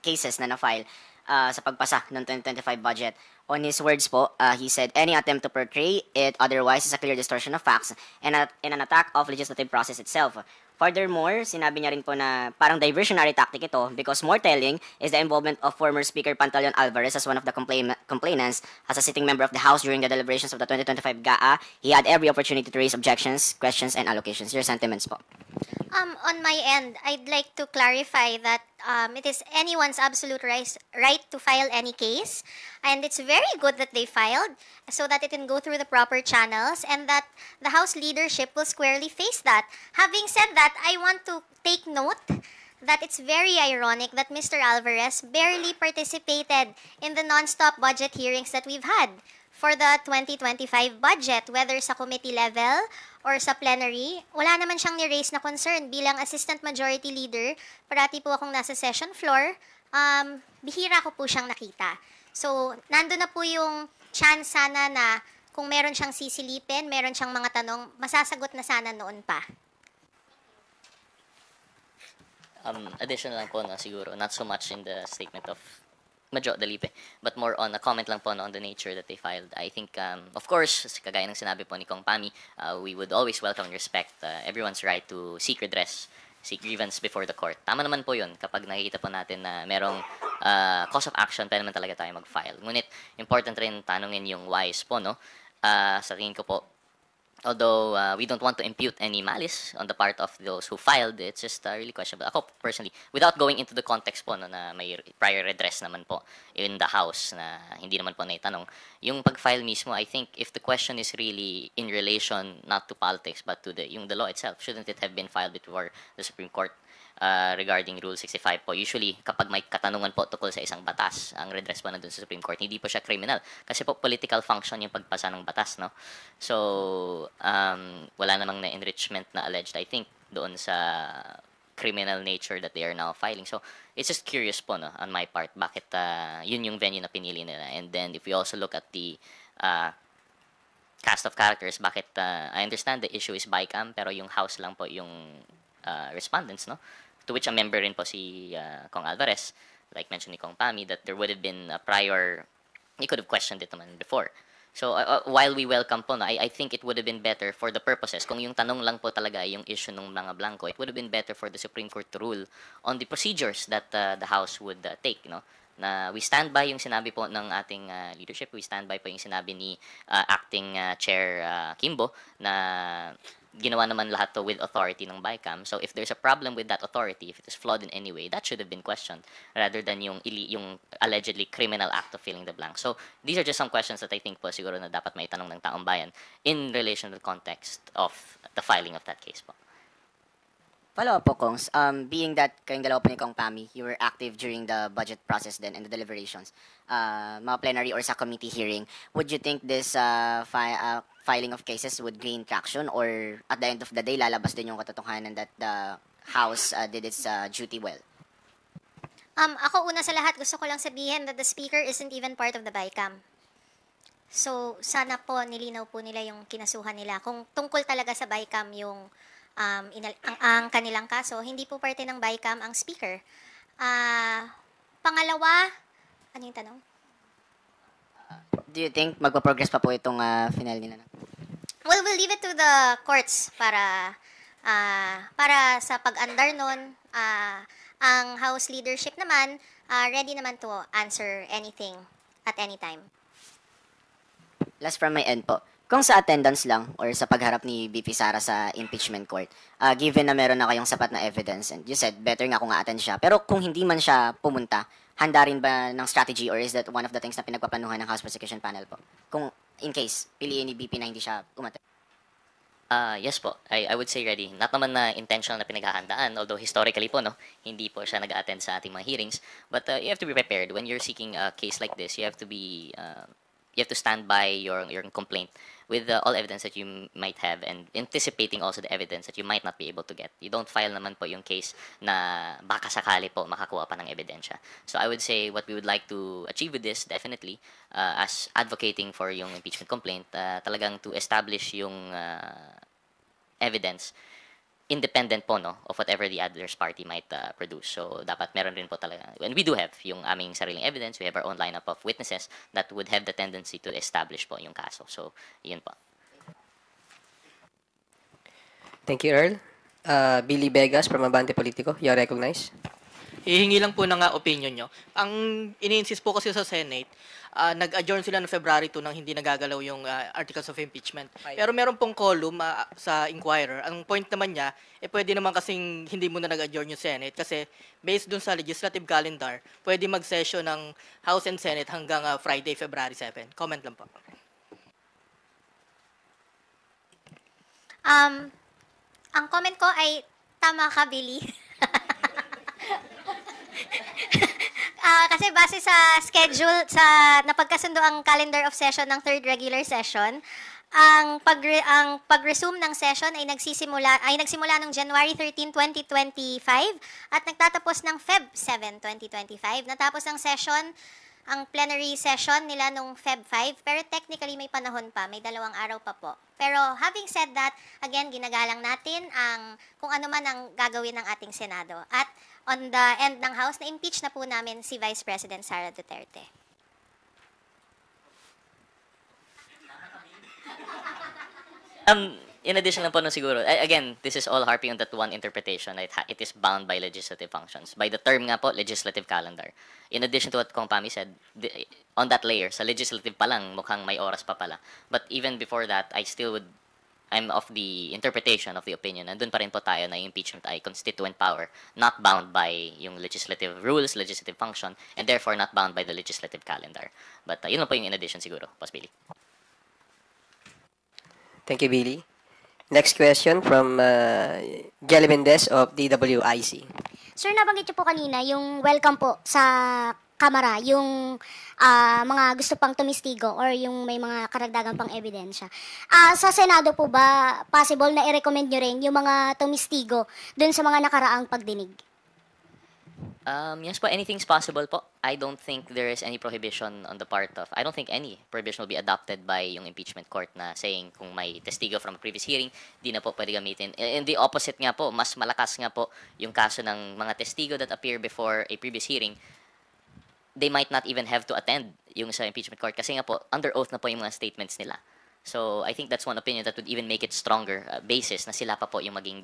cases na na-file sa pagpasa ng 2025 budget. On his words po, he said, any attempt to portray it otherwise is a clear distortion of facts and an attack of legislative process itself. Furthermore, sinabi niya rin po na parang diversionary tactic ito because more telling is the involvement of former Speaker Pantaleon Alvarez as one of the complainants as a sitting member of the House during the deliberations of the 2025 GAA. He had every opportunity to raise objections, questions, and allocations. Your sentiments po. On my end, I'd like to clarify that it is anyone's absolute right to file any case, and it's very good that they filed so that it can go through the proper channels and that the House leadership will squarely face that. Having said that, I want to take note that it's very ironic that Mr. Alvarez barely participated in the non-stop budget hearings that we've had for the 2025 budget, whether sa committee level or sa plenary. Wala naman siyang ni-raise na concern. Bilang Assistant Majority Leader, parati po akong nasa session floor, bihira ko po siyang nakita. So, nandun na po yung chance sana na kung meron siyang sisilipin, meron siyang mga tanong, masasagot na sana noon pa. Additional lang po, no, siguro, not so much in the statement of Major Dalipe, but more on a comment lang po, no, on the nature that they filed. I think, of course, kagaya ng sinabi po ni Kong Pami, we would always welcome and respect everyone's right to seek redress, seek grievance before the court. Tama naman po yun kapag nakikita po natin na merong cause of action, pwede naman talaga tayo mag-file. Ngunit, important rin tanungin yung whys po, no? Sa tingin ko po, although we don't want to impute any malice on the part of those who filed, it's just really questionable. Ako personally, without going into the context po, no, na may prior redress naman po in the House na hindi naman po naitanong, yung pag-file mismo, I think if the question is really in relation not to politics but to the law itself, shouldn't it have been filed before the Supreme Court? Regarding Rule 65 po, usually kapag may katanungan po tukol sa isang batas, ang redress po nandun sa Supreme Court, hindi po siya criminal. Kasi po political function yung pagpasa ng batas, no? So, wala namang na-enrichment na alleged, I think, doon sa criminal nature that they are now filing. So, it's just curious po, no, on my part, bakit yun yung venue na pinili nila. And then, if we also look at the cast of characters, bakit, I understand the issue is BICAM, pero yung House lang po yung respondents, no? To which a member rin po si Kong Alvarez, like mentioned ni Kong Pami, that there would have been a prior, he could have questioned it naman before. So, while we welcome po, no, I think it would have been better for the purposes, kung yung tanong lang po talaga yung issue ng mga blanco, it would have been better for the Supreme Court to rule on the procedures that the House would take, no? Na we stand by yung sinabi po ng ating leadership, we stand by po yung sinabi ni Acting Chair Kimbo, na ginawa naman lahat to with authority ng BICAM. So if there's a problem with that authority, if it is flawed in any way, that should have been questioned rather than yung allegedly criminal act of filling the blank. So these are just some questions that I think po siguro na dapat maitanong ng taong bayan in relation to the context of the filing of that case po. Follow up po, Kongs. Being that kayong dalawa po ni Kong Pami, you were active during the budget process then and the deliberations, mga plenary or sa committee hearing, would you think this filing of cases would gain traction, or at the end of the day, lalabas din yung katotohanan that the House did its duty well? Ako una sa lahat, gusto ko lang sabihin that the Speaker isn't even part of the BICAM. So, sana po nilinaw po nila yung kinasuhan nila. Kung tungkol talaga sa BICAM yung ang kanilang kaso, hindi po parte ng BICAM ang Speaker. Pangalawa, ano yung tanong? Do you think magpa-progress pa po itong final nila? Well, we'll leave it to the courts para sa pag-andar nun. Ang House leadership naman, ready naman to answer anything at any time. Last from my end po. Kung sa attendance lang or sa pagharap ni BP Sara sa impeachment court, given na meron na kayong sapat na evidence, and you said better nga kung a-attend siya, pero kung hindi man siya pumunta, handa rin ba ng strategy, or is that one of the things na pinagpaplanuhan ng House Prosecution Panel po? Kung in case, piliin ni BP na hindi siya umattend. Yes po. I would say ready. Not naman na intentional na pinaghahandaan, although historically po, no, hindi po siya nag-attend sa ating mga hearings. But you have to be prepared. When you're seeking a case like this, you have to be, you have to stand by your complaint with all evidence that you might have and anticipating also the evidence that you might not be able to get. You don't file naman po yung case na baka sakali po makakuha pa ng ebidensya. So I would say what we would like to achieve with this, definitely, as advocating for yung impeachment complaint, talagang to establish yung evidence independent po, no, of whatever the adverse party might produce. So dapat meron rin po talaga, and we do have yung aming sariling evidence, we have our own lineup of witnesses that would have the tendency to establish po yung kaso. So yun po. Thank you, Earl. Billy Vegas from Abante Politico, you are recognized. Hihingi lang po ng opinion nyo. Ang ini-insist po kasi sa Senate, nag-adjourn sila ng February 2 nang hindi nagagalaw yung articles of impeachment. Pero meron pong column sa Inquirer. Ang point naman niya, pwede naman kasing hindi muna nag-adjourn yung Senate kasi based dun sa legislative calendar, pwede mag-session ng House and Senate hanggang Friday, February 7. Comment lang po. Ang comment ko ay tama ka, Billy. Kasi base sa schedule, sa napagkasundo ang calendar of session ng third regular session, ang pag-resume ng session ay nagsimula noong January 13, 2025 at nagtatapos ng Feb 7, 2025. Natapos ang session, ang plenary session nila nung Feb 5, pero technically may panahon pa, may 2 araw pa po. Pero having said that, again, ginagalang natin ang kung ano man ang gagawin ng ating Senado. At on the end ng House, na-impeach na po namin si Vice President Sara Duterte. In addition lang po no siguro, again, this is all harping on that one interpretation. It is bound by legislative functions. By the term nga po, legislative calendar. In addition to what Kong Pami said, on that layer, sa legislative pa lang, mukhang may oras pa pala. But even before that, I'm of the interpretation of the opinion, and dun pa rin po tayo na impeachment ay constituent power, not bound by yung legislative rules, legislative function, and therefore not bound by the legislative calendar. But yun lang po yung in addition siguro, Boss Billy. Thank you, Billy. Next question from Jelly Mendez of DWIC. Sir, nabanggit niyo po kanina yung welcome po sa Kamara, yung mga gusto pang tumistigo or yung may mga karagdagan pang ebidensya. Sa Senado po ba possible na i-recommend nyo rin yung mga tumistigo dun sa mga nakaraang pagdinig? Yes po, anything's possible po. I don't think there is any prohibition on the part of, I don't think any prohibition will be adopted by yung impeachment court na saying kung may testigo from a previous hearing, di na po pwede gamitin. And the opposite nga po, mas malakas nga po yung kaso ng mga testigo that appear before a previous hearing. They might not even have to attend yung sa impeachment court kasi nga po, under oath na po yung mga statements nila. So, I think that's one opinion that would even make it stronger basis na sila pa po yung maging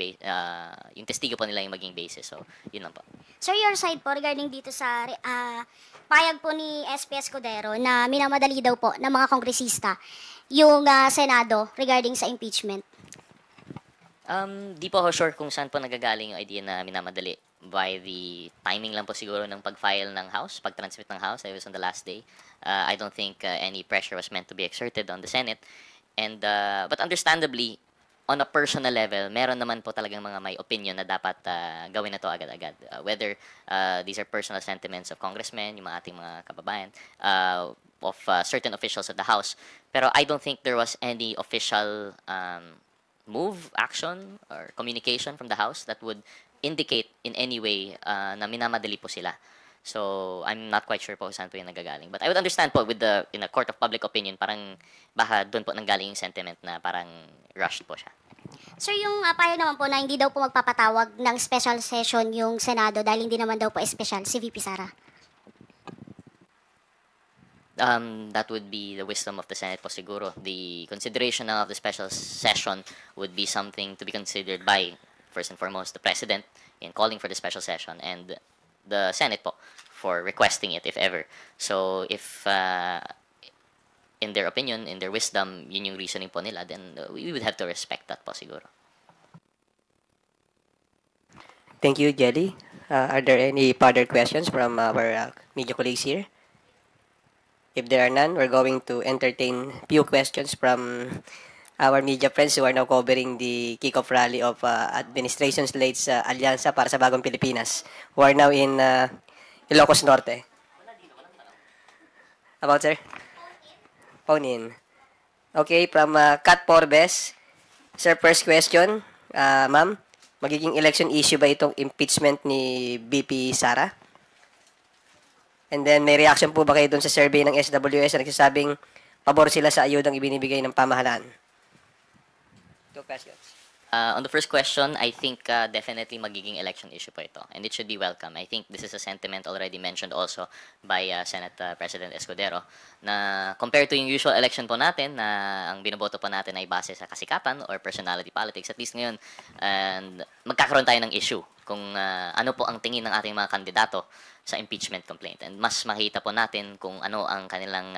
yung testigo po nila yung maging basis. So, yun lang po. Sir, your side po regarding dito sa payag po ni SP Escudero na minamadali daw po ng mga kongresista yung Senado regarding sa impeachment. Di po ako sure kung saan po nagagaling yung idea na minamadali. By the timing lang po siguro ng pag-file ng House, pag-transmit ng House, it was on the last day. I don't think any pressure was meant to be exerted on the Senate. And but understandably, on a personal level, meron naman po talagang mga may opinion na dapat gawin na to agad-agad. Whether these are personal sentiments of congressmen, yung mga ating mga kababayan, of certain officials of the House. Pero I don't think there was any official move, action, or communication from the House that would indicate in any way na minamadali po sila. So, I'm not quite sure po saan po yung nagagaling. But I would understand po with in a court of public opinion, parang baka doon po nanggaling yung sentiment na parang rushed po siya. Sir, yung payag naman po na hindi daw po magpapatawag ng special session yung Senado dahil hindi naman daw po special si VP Sara. That would be the wisdom of the Senate po siguro. The consideration of the special session would be something to be considered by, first and foremost, the President in calling for the special session and the Senate po for requesting it if ever. So if in their opinion, in their wisdom, yun yung reasoning po nila, then we would have to respect that po siguro. Thank you, Jelly. Are there any further questions from our media colleagues here? If there are none, we're going to entertain few questions from our media friends who are now covering the kick-off rally of administration slates Alyansa para sa Bagong Pilipinas, who are now in Ilocos Norte. About, sir? Phone in. Okay, from Kat Porbes. Sir, first question. Ma'am, magiging election issue ba itong impeachment ni VP Sara? And then, may reaction po ba kayo dun sa survey ng SWS na nagsasabing pabor sila sa ayudang ibinibigay ng pamahalaan? Two questions. On the first question, I think definitely magiging election issue po ito. And it should be welcome. I think this is a sentiment already mentioned also by Senate President Escudero na compared to yung usual election po natin na ang binoboto po natin ay base sa kasikatan or personality politics, at least ngayon magkakaroon tayo ng issue kung ano po ang tingin ng ating mga kandidato sa impeachment complaint. And mas makita po natin kung ano ang kanilang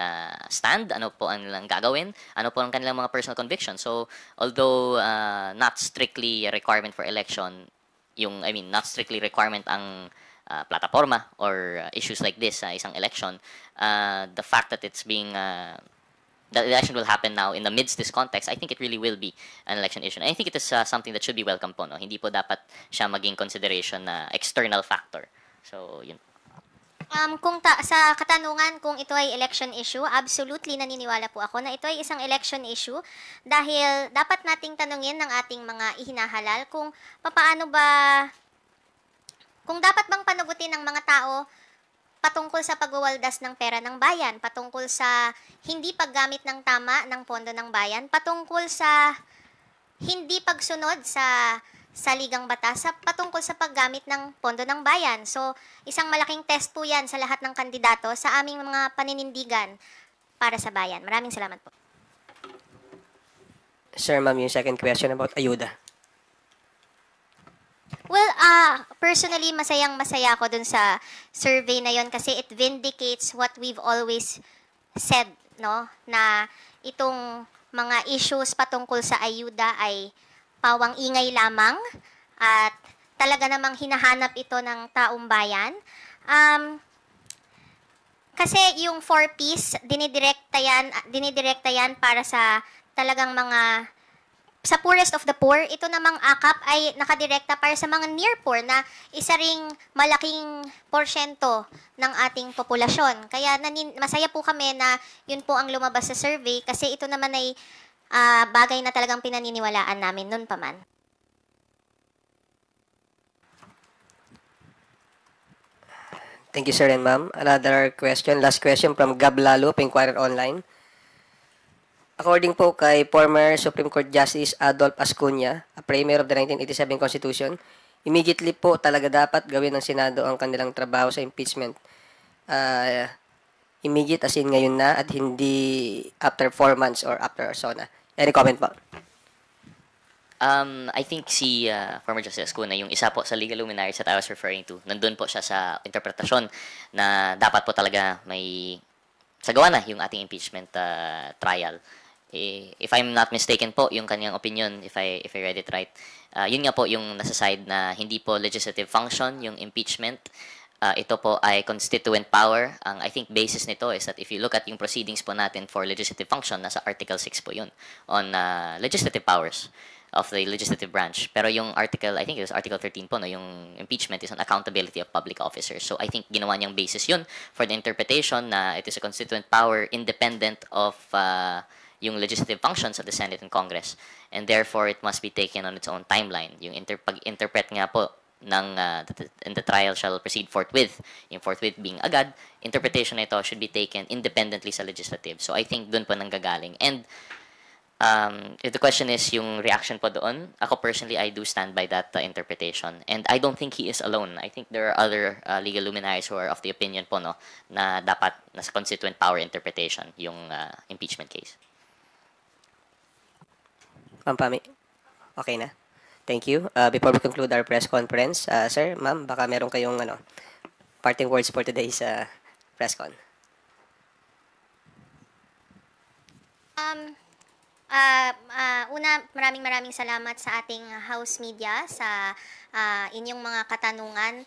stand, ano po ang kanilang gagawin, ano po ang kanilang mga personal convictions. So, although not strictly a requirement for election, not strictly requirement ang plataforma or issues like this sa isang election, the fact that it's being the election will happen now in the midst this context, I think it really will be an election issue. And I think it is something that should be welcome po. No? Hindi po dapat siya maging consideration na external factor. So, yun. Sa katanungan kung ito ay election issue, absolutely naniniwala po ako na ito ay isang election issue dahil dapat nating tanungin ng ating mga ihinahalal kung dapat bang panagutin ng mga tao patungkol sa pagwawaldas ng pera ng bayan, patungkol sa hindi paggamit ng tama ng pondo ng bayan, patungkol sa hindi pagsunod sa saligang batas patungkol sa paggamit ng pondo ng bayan. So, isang malaking test po yan sa lahat ng kandidato sa aming mga paninindigan para sa bayan. Maraming salamat po. Sir, ma'am, yung second question about ayuda. Well, personally, masayang-masaya ako dun sa survey na yon kasi it vindicates what we've always said, no? Na itong mga issues patungkol sa ayuda ay pawang ingay lamang at talaga namang hinahanap ito ng taong bayan. Kasi yung 4Ps, dinidirekta yan para sa talagang sa poorest of the poor. Ito namang AKAP ay nakadirekta para sa mga near poor na isa ring malaking porsyento ng ating populasyon. Kaya masaya po kami na yun po ang lumabas sa survey kasi ito naman ay bagay na talagang pinaniniwalaan namin noon pa man. Thank you, sir and ma'am. Another question, last question from Gab Lalo, Inquirer Online. According po kay former Supreme Court Justice Adolf Ascuna, a premier of the 1987 Constitution, immediately po talaga dapat gawin ng Senado ang kanilang trabaho sa impeachment. Immediate as in ngayon na at hindi after 4 months or after so na. Any comment po? I think si former Justice Ascuna, yung isa po sa legal luminaries that I was referring to, nandun po siya sa interpretasyon na dapat po talaga may sagawa na yung ating impeachment trial. If I'm not mistaken po, yung kanyang opinion, if I read it right, yun nga po yung nasa side na hindi po legislative function, yung impeachment. Ito po ay constituent power. Ang I think basis nito is that if you look at yung proceedings po natin for legislative function, nasa Article 6 po yun on legislative powers of the legislative branch. Pero yung article, I think it was Article 13 po, no, yung impeachment is on accountability of public officers. So I think ginawa niyang basis yun for the interpretation na it is a constituent power independent of yung legislative functions of the Senate and Congress. And therefore, it must be taken on its own timeline. Yung pag-interpret nga po ng and the trial shall proceed forthwith. Yung forthwith being agad, interpretation na ito should be taken independently sa legislative. So I think dun po nanggagaling. And if the question is yung reaction po doon, ako personally, I do stand by that interpretation. And I don't think he is alone. I think there are other legal luminaries who are of the opinion po, no, na dapat nasa constituent power interpretation yung impeachment case. Ma'am Pami, okay na? Thank you. Before we conclude our press conference, sir, ma'am, baka meron kayong parting words for today's press con. Una, maraming salamat sa ating house media sa inyong mga katanungan.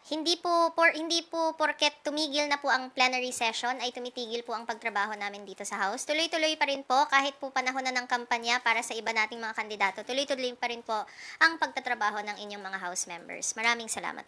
Hindi po porket tumigil na po ang plenary session ay tumitigil po ang pagtrabaho namin dito sa House. Tuloy-tuloy pa rin po kahit po panahon na ng kampanya para sa iba nating mga kandidato. Tuloy-tuloy pa rin po ang pagtatrabaho ng inyong mga House members. Maraming salamat.